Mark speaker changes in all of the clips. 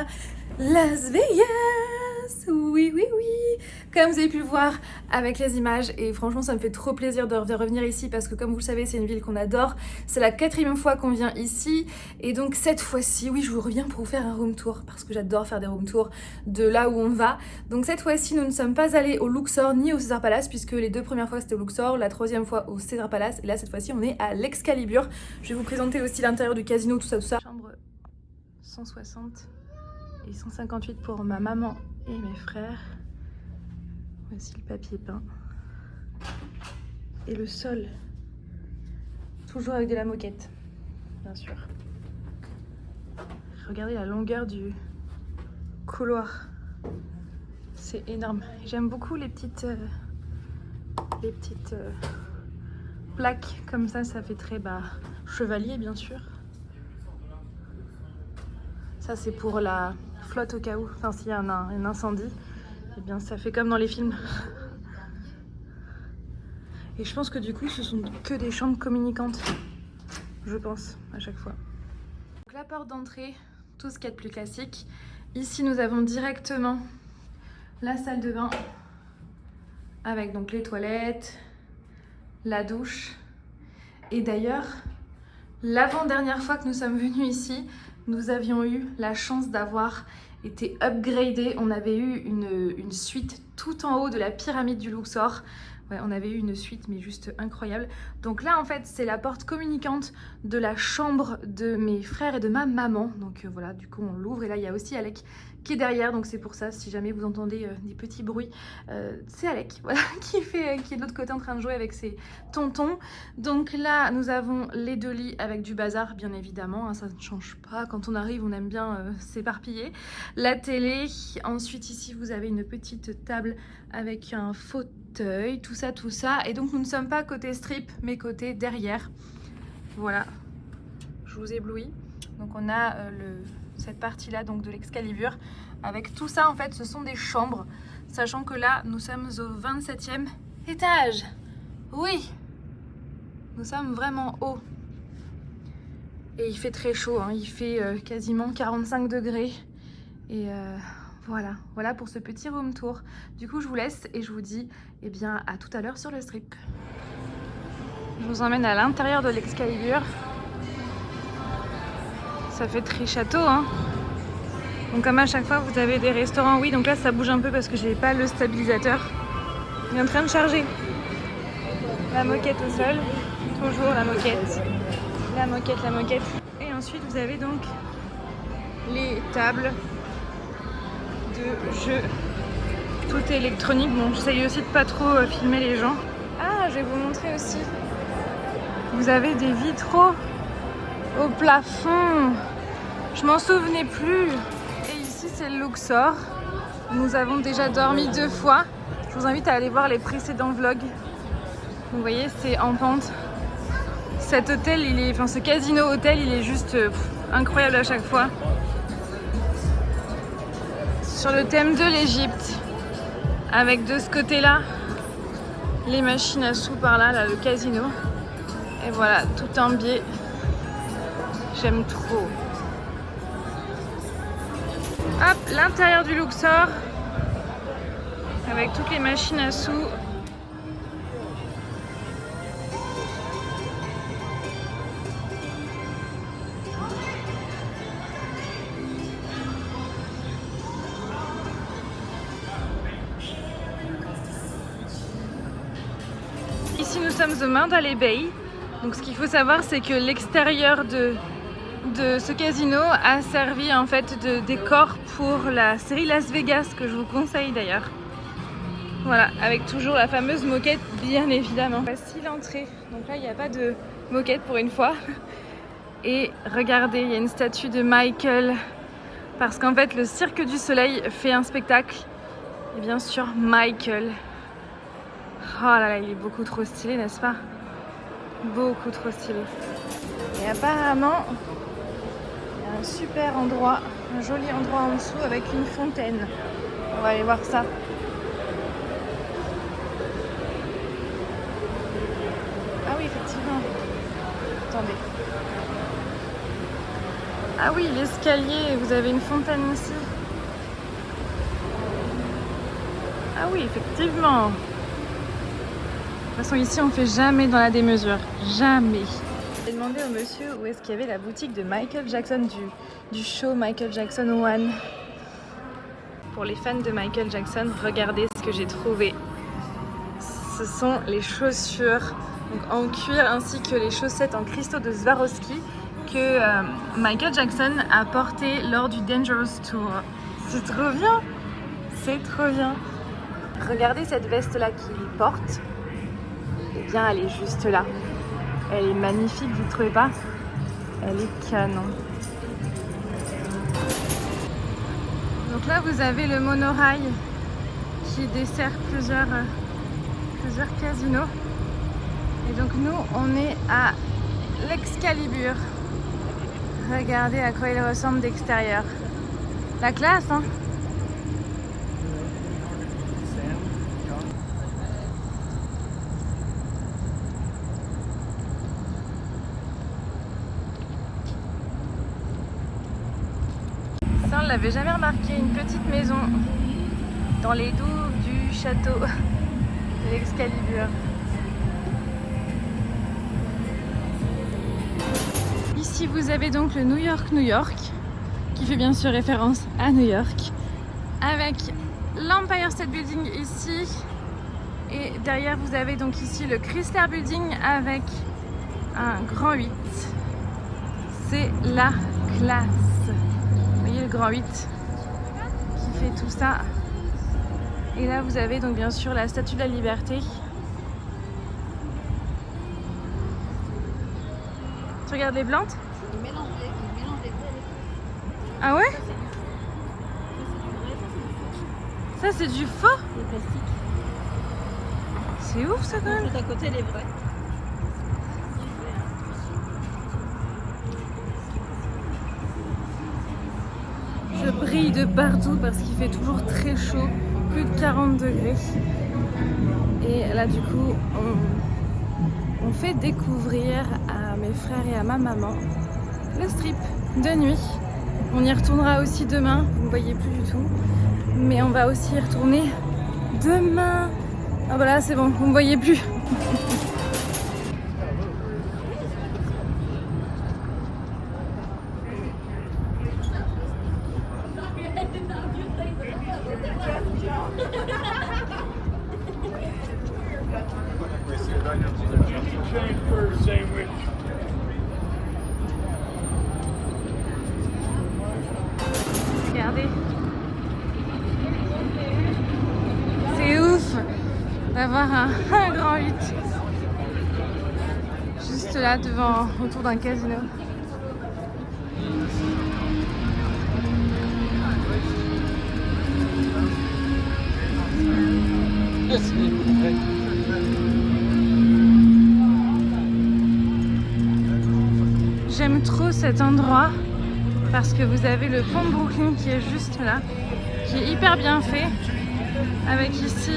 Speaker 1: à Las Vegas. Oui, oui, oui. Comme vous avez pu le voir avec les images, et franchement ça me fait trop plaisir de revenir ici parce que comme vous le savez c'est une ville qu'on adore. C'est la 4e fois qu'on vient ici et donc cette fois-ci, oui, je vous reviens pour vous faire un room tour parce que j'adore faire des room tours de là où on va. Donc cette fois-ci nous ne sommes pas allés au Luxor ni au Caesars Palace puisque les 2 premières fois c'était au Luxor, la 3e fois au Caesars Palace et là cette fois-ci on est à l'Excalibur. Je vais vous présenter aussi l'intérieur du casino, tout ça, tout ça. Chambre 160 et 158 pour ma maman et mes frères. Voici le papier peint. Et le sol, toujours avec de la moquette, bien sûr. Regardez la longueur du couloir. C'est énorme. J'aime beaucoup les petites plaques comme ça fait très chevalier, bien sûr. Ça c'est pour la flotte au cas où, enfin s'il y a un incendie, eh bien ça fait comme dans les films. Et je pense que du coup ce sont que des chambres communicantes, je pense, à chaque fois. Donc la porte d'entrée, tout ce qu'il y a de plus classique. Ici nous avons directement la salle de bain, avec donc les toilettes, la douche. Et d'ailleurs, l'avant-dernière fois que nous sommes venus ici, nous avions eu la chance d'avoir été upgradés. On avait eu une suite tout en haut de la pyramide du Luxor. Ouais, on avait eu une suite mais juste incroyable. Donc là en fait c'est la porte communicante de la chambre de mes frères et de ma maman. Donc voilà, du coup on l'ouvre et là il y a aussi Alec qui est derrière. Donc c'est pour ça, si jamais vous entendez des petits bruits, c'est Alec, voilà, qui est de l'autre côté en train de jouer avec ses tontons. Donc là nous avons les 2 lits avec du bazar bien évidemment, hein, ça ne change pas. Quand on arrive on aime bien s'éparpiller. La télé, ensuite ici vous avez une petite table avec un fauteuil, tout ça. Et donc nous ne sommes pas côté strip, mais côté derrière. Voilà, je vous éblouis. Donc on a cette partie-là donc de l'Excalibur. Avec tout ça, en fait, ce sont des chambres. Sachant que là, nous sommes au 27e étage. Oui, nous sommes vraiment haut. Et il fait très chaud, hein. Il fait quasiment 45 degrés. Et voilà pour ce petit room tour. Du coup je vous laisse et je vous dis à tout à l'heure sur le strip. Je vous emmène à l'intérieur de l'Excalibur. Ça fait très château, hein. Donc comme à chaque fois vous avez des restaurants. Oui, donc là ça bouge un peu parce que j'ai pas le stabilisateur. Il est en train de charger. La moquette au sol, toujours la moquette. La moquette. Et ensuite vous avez donc les tables de jeu, tout est électronique. Bon, j'essaye aussi de pas trop filmer les gens. Ah, je vais vous montrer aussi. Vous avez des vitraux au plafond. Je m'en souvenais plus. Et ici, c'est le Luxor. Nous avons déjà dormi 2 fois. Je vous invite à aller voir les précédents vlogs. Vous voyez, c'est en pente. Cet hôtel, ce casino hôtel, il est juste incroyable à chaque fois. Sur le thème de l'Égypte, avec de ce côté-là les machines à sous, par là, le casino. Et voilà, tout en biais. J'aime trop. Hop, l'intérieur du Luxor, avec toutes les machines à sous. Ici nous sommes au Mandalay Bay. Donc ce qu'il faut savoir c'est que l'extérieur de ce casino a servi en fait de décor pour la série Las Vegas que je vous conseille d'ailleurs. Voilà, avec toujours la fameuse moquette bien évidemment. Voici l'entrée. Donc là il n'y a pas de moquette pour une fois. Et regardez, il y a une statue de Michael. Parce qu'en fait le Cirque du Soleil fait un spectacle. Et bien sûr Michael. Oh là là, il est beaucoup trop stylé, n'est-ce pas? Beaucoup trop stylé. Et apparemment, il y a un super endroit, un joli endroit en dessous avec une fontaine. On va aller voir ça. Ah oui, effectivement. Attendez. Ah oui, l'escalier, vous avez une fontaine ici. Ah oui, effectivement. De toute façon, ici, on fait jamais dans la démesure. Jamais. J'ai demandé au monsieur où est-ce qu'il y avait la boutique de Michael Jackson, du show Michael Jackson 1. Pour les fans de Michael Jackson, regardez ce que j'ai trouvé. Ce sont les chaussures donc en cuir ainsi que les chaussettes en cristaux de Swarovski que Michael Jackson a porté lors du Dangerous Tour. C'est trop bien! C'est trop bien! Regardez cette veste-là qu'il porte. Eh bien, elle est juste là. Elle est magnifique, vous ne trouvez pas? Elle est canon. Donc là, vous avez le monorail qui dessert plusieurs casinos. Et donc nous, on est à l'Excalibur. Regardez à quoi il ressemble d'extérieur. La classe, hein? Ça, on ne l'avait jamais remarqué, une petite maison dans les douves du château de l'Excalibur. Ici, vous avez donc le New York, qui fait bien sûr référence à New York, avec l'Empire State Building ici. Et derrière, vous avez donc ici le Chrysler Building avec un grand 8. C'est la classe. Vous voyez le grand 8 qui fait tout ça. Et là, vous avez donc bien sûr la Statue de la Liberté. Tu regardes les plantes?
Speaker 2: Il mélange les vrais.
Speaker 1: Ah ouais? Ça c'est du faux?
Speaker 2: Les plastiques.
Speaker 1: C'est ouf ça quand même.
Speaker 2: Tout à côté les vrais.
Speaker 1: Je brille de partout parce qu'il fait toujours très chaud, plus de 40 degrés. Et là du coup, on fait découvrir à mes frères et à ma maman le strip de nuit. On y retournera aussi demain, vous ne voyez plus du tout. Mais on va aussi y retourner demain. Ah voilà, c'est bon, vous ne me voyez plus. Regardez. C'est ouf d'avoir un grand 8 juste là devant, autour d'un casino. J'aime trop cet endroit parce que vous avez le pont de Brooklyn qui est juste là, qui est hyper bien fait, avec ici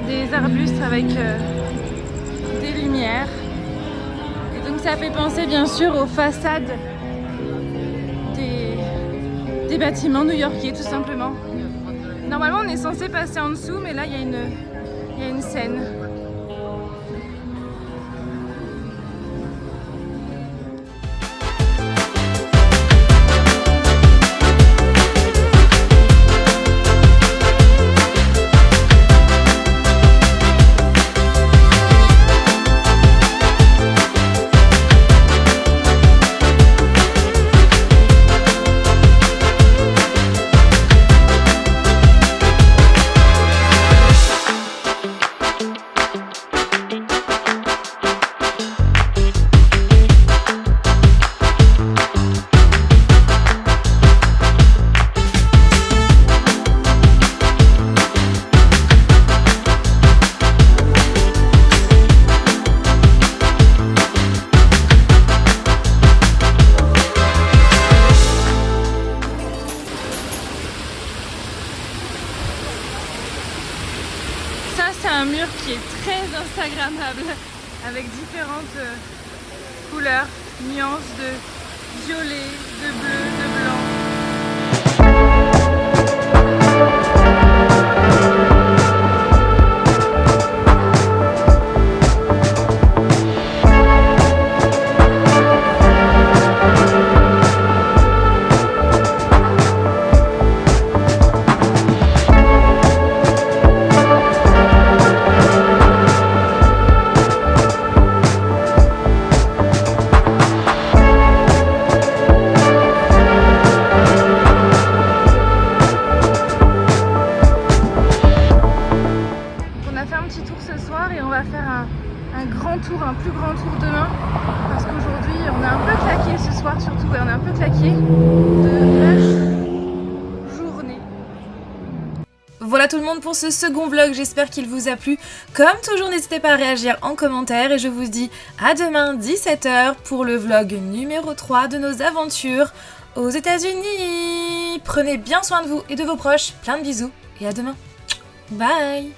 Speaker 1: des arbustes avec des lumières. Et donc ça fait penser bien sûr aux façades des bâtiments new-yorkais tout simplement. Normalement on est censé passer en dessous, mais là il y a une scène. Ça, c'est un mur qui est très instagrammable avec différentes couleurs, nuances violet, de bleu, de blanc. Un plus grand tour demain parce qu'aujourd'hui on est un peu claqué ce soir surtout et on est un peu claqué de la journée. Voilà tout le monde pour ce second vlog, j'espère qu'il vous a plu. Comme toujours n'hésitez pas à réagir en commentaire et je vous dis à demain 17h pour le vlog numéro 3 de nos aventures aux États-Unis. Prenez bien soin de vous et de vos proches, plein de bisous et à demain. Bye.